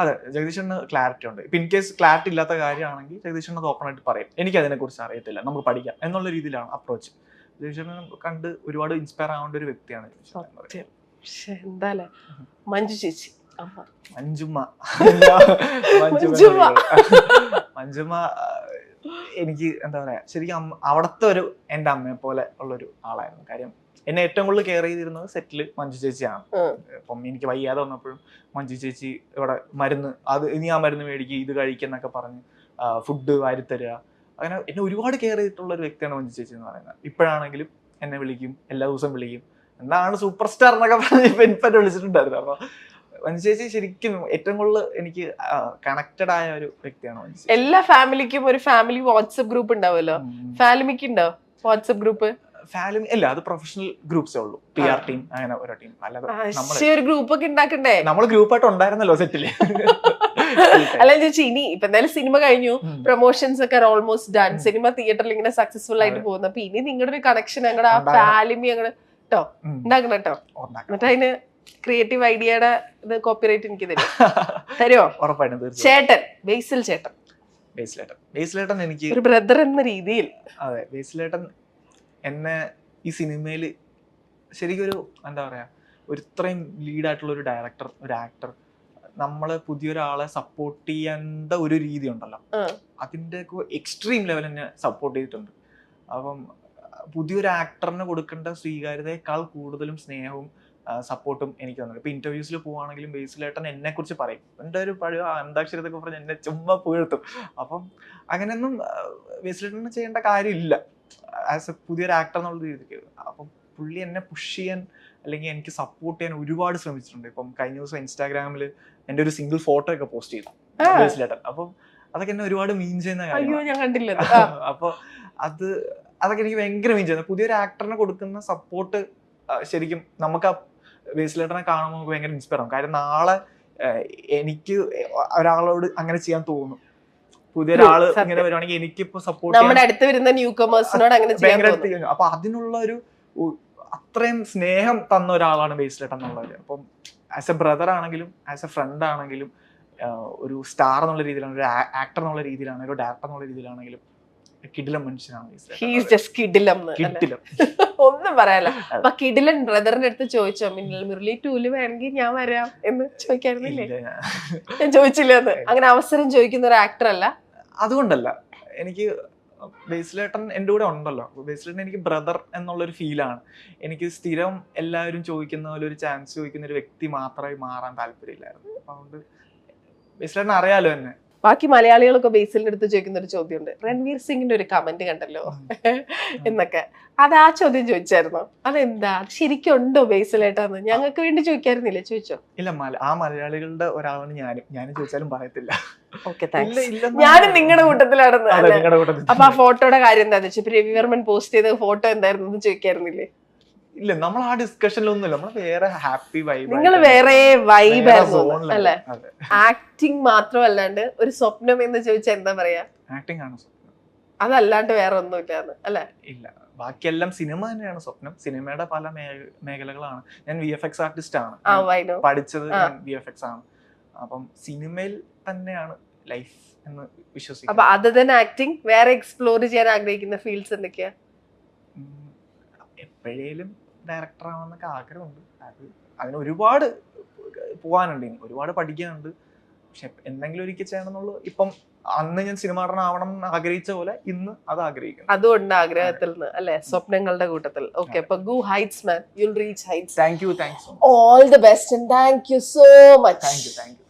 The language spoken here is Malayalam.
അതെ, ജഗദീഷന് ക്ലാരിറ്റി ഉണ്ട്. ഇപ്പൊ ഇൻ കേസ് ക്ലാരിറ്റി ഇല്ലാത്ത കാര്യമാണെങ്കിൽ ജഗദീഷൻ അത് ഓപ്പൺ ആയിട്ട് പറയും, എനിക്ക് അതിനെ കുറിച്ച് അറിയത്തില്ല, നമുക്ക് പഠിക്കാം എന്നുള്ള രീതിയിലാണ് അപ്രോച്ച്. ജഗദീഷനെ കണ്ട് ഒരുപാട് ഇൻസ്പയർ ആവേണ്ട ഒരു വ്യക്തിയാണ്. എന്തായാലും മഞ്ജു ചേച്ചി, മഞ്ജുമ്മ എനിക്ക് എന്താ പറയാ, ശരിക്കും അവിടത്തെ ഒരു എന്റെ അമ്മയെ പോലെ ഉള്ളൊരു ആളായിരുന്നു. കാര്യം എന്നെ ഏറ്റവും കൂടുതൽ കെയർ ചെയ്തിരുന്നത് സെറ്റില് മഞ്ജു ചേച്ചിയാണ്. അപ്പം എനിക്ക് വയ്യാതെ വന്നപ്പോഴും മഞ്ജു ചേച്ചി ഇവിടെ മരുന്ന്, അത് ഇനി ആ മരുന്ന് മേടിക്കുക, ഇത് കഴിക്കുന്നൊക്കെ പറഞ്ഞ് ഫുഡ് വാരിത്തരിക, അങ്ങനെ എന്നെ ഒരുപാട് കെയർ ചെയ്തിട്ടുള്ള ഒരു വ്യക്തിയാണ് മഞ്ജു ചേച്ചി എന്ന് പറയുന്നത്. ഇപ്പോഴാണെങ്കിലും എന്നെ വിളിക്കും, എല്ലാ ദിവസവും വിളിക്കും, എന്താണ് സൂപ്പർ സ്റ്റാർ എന്നൊക്കെ പറഞ്ഞ് ഇപ്പൊ വിളിച്ചിട്ടുണ്ടായിരുന്നു. അപ്പൊ മഞ്ജു ചേച്ചി ശരിക്കും ഏറ്റവും കൂടുതൽ എനിക്ക് കണക്റ്റഡ് ആയ ഒരു വ്യക്തിയാണ് മഞ്ജു ചേച്ചി. എല്ലാ ഫാമിലിക്കും ഒരു ഫാമിലി വാട്സ്ആപ്പ് ഗ്രൂപ്പ് ഉണ്ടാവുമല്ലോ, ഫാമിലിക്ക് ഉണ്ടോ വാട്സ്ആപ്പ് ഗ്രൂപ്പ്? ഫാമിലി അല്ല, അത് പ്രൊഫഷണൽ ഗ്രൂപ്പ്സേ ഉള്ളൂ, PR ടീം അങ്ങനെ ഓരോ ടീം. അല്ലാതെ ഒരു ഗ്രൂപ്പ് ഒക്കെ ഉണ്ടാക്കണ്ടേ? നമ്മൾ ഗ്രൂപ്പായിട്ട് ഉണ്ടായിരുന്നല്ലോ സെറ്റില്. അല്ല ചേച്ചി, ഇനി ഇപ്പൊ എന്തായാലും സിനിമ കഴിഞ്ഞു, പ്രൊമോഷൻസ് ഒക്കെ ഓൾമോസ്റ്റ് ഡൺ, സിനിമ തിയേറ്ററിൽ ഇങ്ങനെ സക്സസ്ഫുൾ ആയിട്ട് പോകുന്നു. അപ്പൊ ഇനി നിങ്ങളുടെ ഒരു കണക്ഷൻ ഞങ്ങളുടെ ആ ഫാമിലി അങ്ങോട്ട് കേട്ടോ ഉണ്ടാക്കണം കേട്ടോ. എന്നിട്ട് അതിന് ക്രിയേറ്റീവ് ഐഡിയയുടെ ഇത് കോപ്പിറൈറ്റ് എനിക്ക് തരുമോ? ഉറപ്പായിട്ടും. ചേട്ടൻ ബേസിൽ ചേട്ടൻ, ബേസിലേട്ടൻ എനിക്ക് ഒരു ബ്രദർ എന്ന രീതിയിൽ. അതെ, ബേസിലേട്ടൻ എന്നെ ഈ സിനിമയിൽ ശരിക്കും ഒരു എന്താ പറയാ, ഒരു ഇത്രയും ലീഡായിട്ടുള്ള ഒരു ഡയറക്ടർ, ഒരു ആക്ടർ, നമ്മള് പുതിയൊരാളെ സപ്പോർട്ട് ചെയ്യേണ്ട ഒരു രീതി ഉണ്ടല്ലോ, അതിൻ്റെ എക്സ്ട്രീം ലെവൽ എന്നെ സപ്പോർട്ട് ചെയ്തിട്ടുണ്ട്. അപ്പം പുതിയൊരു ആക്ടറിന് കൊടുക്കേണ്ട സ്വീകാര്യതയേക്കാൾ കൂടുതലും സ്നേഹവും സപ്പോർട്ടും എനിക്ക് തന്നത്. ഇപ്പൊ ഇന്റർവ്യൂസിൽ പോവാണെങ്കിലും ബേസിലേട്ടൻ എന്നെ കുറിച്ച് പറയും, എൻ്റെ ഒരു പഴയ അന്താക്ഷരത്തൊക്കെ പറഞ്ഞ് എന്നെ ചുമ്മാ പുകഴ്ത്തും. അപ്പം അങ്ങനെയൊന്നും ബേസിലേട്ടന് ചെയ്യേണ്ട കാര്യമില്ല ആസ് എ പുതിയൊരു ആക്ടർ എന്നുള്ള രീതിക്ക്. അപ്പം പുള്ളി എന്നെ പുഷ് ചെയ്യാൻ അല്ലെങ്കിൽ എനിക്ക് സപ്പോർട്ട് ചെയ്യാൻ ഒരുപാട് ശ്രമിച്ചിട്ടുണ്ട്. ഇപ്പം കഴിഞ്ഞ ദിവസം ഇൻസ്റ്റാഗ്രാമിൽ എൻ്റെ ഒരു സിംഗിൾ ഫോട്ടോ ഒക്കെ പോസ്റ്റ് ചെയ്തു ബേസിലേട്ടൻ. അപ്പം അതൊക്കെ എന്നെ ഒരുപാട് മീൻ ചെയ്യുന്ന കാര്യം. അപ്പൊ അതൊക്കെ എനിക്ക് ഭയങ്കര മീൻ ചെയ്യുന്നത്. പുതിയൊരു ആക്ടറിനെ കൊടുക്കുന്ന സപ്പോർട്ട് ശരിക്കും നമുക്ക് ആ ബേസിലേട്ടനെ കാണുമ്പോൾ നമുക്ക് ഭയങ്കര ഇൻസ്പയർ ആവും. കാര്യം നാളെ എനിക്ക് ഒരാളോട് അങ്ങനെ ചെയ്യാൻ തോന്നും. പുതിയൊരാള് ഇങ്ങനെ വരുവാണെങ്കിൽ എനിക്കിപ്പോ സപ്പോർട്ട് അപ്പൊ അതിനുള്ള ഒരു അത്രയും സ്നേഹം തന്ന ഒരാളാണ് ബേസിലേട്ടൻ എന്നുള്ളത്. അപ്പം ആസ് എ ബ്രദർ ആണെങ്കിലും ആസ് എ ഫ്രണ്ട് ആണെങ്കിലും ഒരു സ്റ്റാർ എന്നുള്ള രീതിയിലാണ്, ഒരു ആക്ടർ എന്നുള്ള രീതിയിലാണ്, ഒരു ഡയറക്ടർ എന്നുള്ള രീതിയിലാണെങ്കിലും കിടിലം മനുഷ്യനാണ്. ഒന്നും പറയാല്ല. അപ്പൊ കിടിലൻ ബ്രദറിന്റെ അടുത്ത് ചോദിച്ചോ, മുരളി 2 വേണമെങ്കിൽ ഞാൻ വരാം എന്ന് ചോദിക്കായിരുന്നില്ലേ? ഞാൻ ചോദിച്ചില്ലെന്ന്. അങ്ങനെ അവസരം ചോദിക്കുന്ന ഒരു ആക്ടർ അല്ല. അതുകൊണ്ടല്ല, എനിക്ക് ബേസിലേട്ടൻ എൻ്റെ കൂടെ ഉണ്ടല്ലോ. ബേസിലേട്ടൻ എനിക്ക് ബ്രദർ എന്നുള്ളൊരു ഫീലാണ്. എനിക്ക് സ്ഥിരം എല്ലാവരും ചോദിക്കുന്ന പോലെ ഒരു ചാൻസ് ചോദിക്കുന്ന ഒരു വ്യക്തി മാത്രമായി മാറാൻ താല്പര്യമില്ലായിരുന്നു. അതുകൊണ്ട് ബേസിലേട്ടൻ അറിയാലോ എന്നെ. ബാക്കി മലയാളികളൊക്കെ ബേസിലിന്റെ അടുത്ത് ചോദിക്കുന്ന ഒരു ചോദ്യമുണ്ട്, രൺവീർ സിംഗിന്റെ ഒരു കമന്റ് കണ്ടല്ലോ എന്നൊക്കെ. അത് ആ ചോദ്യം ചോദിച്ചായിരുന്നോ? അതെന്താ, ശരിക്കും ഉണ്ടോ ബേസിലേട്ടാന്ന്? ഞങ്ങൾക്ക് വേണ്ടി ചോദിക്കായിരുന്നില്ലേ? ചോദിച്ചോ? ഇല്ല, ആ മലയാളികളുടെ ഒരാളാണ് ഞാനും ചോദിച്ചാലും പറയത്തില്ല. ഞാനും നിങ്ങളുടെ കൂട്ടത്തിലാണെന്ന്. അപ്പൊ ആ ഫോട്ടോയുടെ കാര്യം എന്താന്ന് വെച്ചാൽ രവിവർമ്മൻ പോസ്റ്റ് ചെയ്ത ഫോട്ടോ എന്തായിരുന്നു ചോദിക്കായിരുന്നില്ലേ? ഇല്ല, നമ്മൾ ആ ഡിസ്കഷനിലൊന്നുമില്ല. നമ്മൾ വേറെ ഹാപ്പി വൈബ്, നിങ്ങൾ വേറെ വൈബ് ആയിരുന്നു അല്ലെ? ആക്ടിങ് മാത്രമല്ലാണ്ട് ഒരു സ്വപ്നം എന്ന് ചോദിച്ചാൽ എന്താ പറയാ? ആക്ടിങ് ആണ് സ്വപ്നം, അതല്ലാണ്ട് വേറെ ഒന്നും ഇല്ലാന്ന് അല്ലെ? ഇല്ല, ബാക്കിയെല്ലാം സിനിമ തന്നെയാണ് സ്വപ്നം. സിനിമയുടെ പല മേഖലകളാണ്. ഞാൻ VFX ആർട്ടിസ്റ്റ് ആണ്, പഠിച്ചത് VFX ആണ്. അപ്പം സിനിമയിൽ തന്നെയാണ് ലൈഫ് എന്ന് വിശ്വസിക്കുന്നു. അപ്പൊ അതർ ദാൻ ആക്ടിങ് വേറെ എക്സ്പ്ലോർ ചെയ്യാൻ ആഗ്രഹിക്കുന്ന ഫീൽഡ്സ് എന്തൊക്കെയാ? എപ്പോഴേലും ഡയറക്ടർ ആവാന്നൊക്കെ ആഗ്രഹമുണ്ട്. അതിന് ഒരുപാട് പോകാനുണ്ട്, ഇനി ഒരുപാട് പഠിക്കാനുണ്ട്. പക്ഷെ എന്തെങ്കിലും ഒരിക്കൽ ചെയ്യണമെന്നുള്ളൂ. ഇപ്പം അന്ന് ഞാൻ സിനിമ നടൻ ആവണം എന്ന് ആഗ്രഹിച്ച പോലെ ഇന്ന് അത് ആഗ്രഹിക്കുന്നു. അതുകൊണ്ട് ആഗ്രഹത്തിൽ നിന്ന് അല്ലെ, സ്വപ്നങ്ങളുടെ കൂട്ടത്തിൽ. ഓക്കെ, അപ്പൊ go heights man, you'll reach heights. Thank you so much. All the best and thank you so much. Thank you.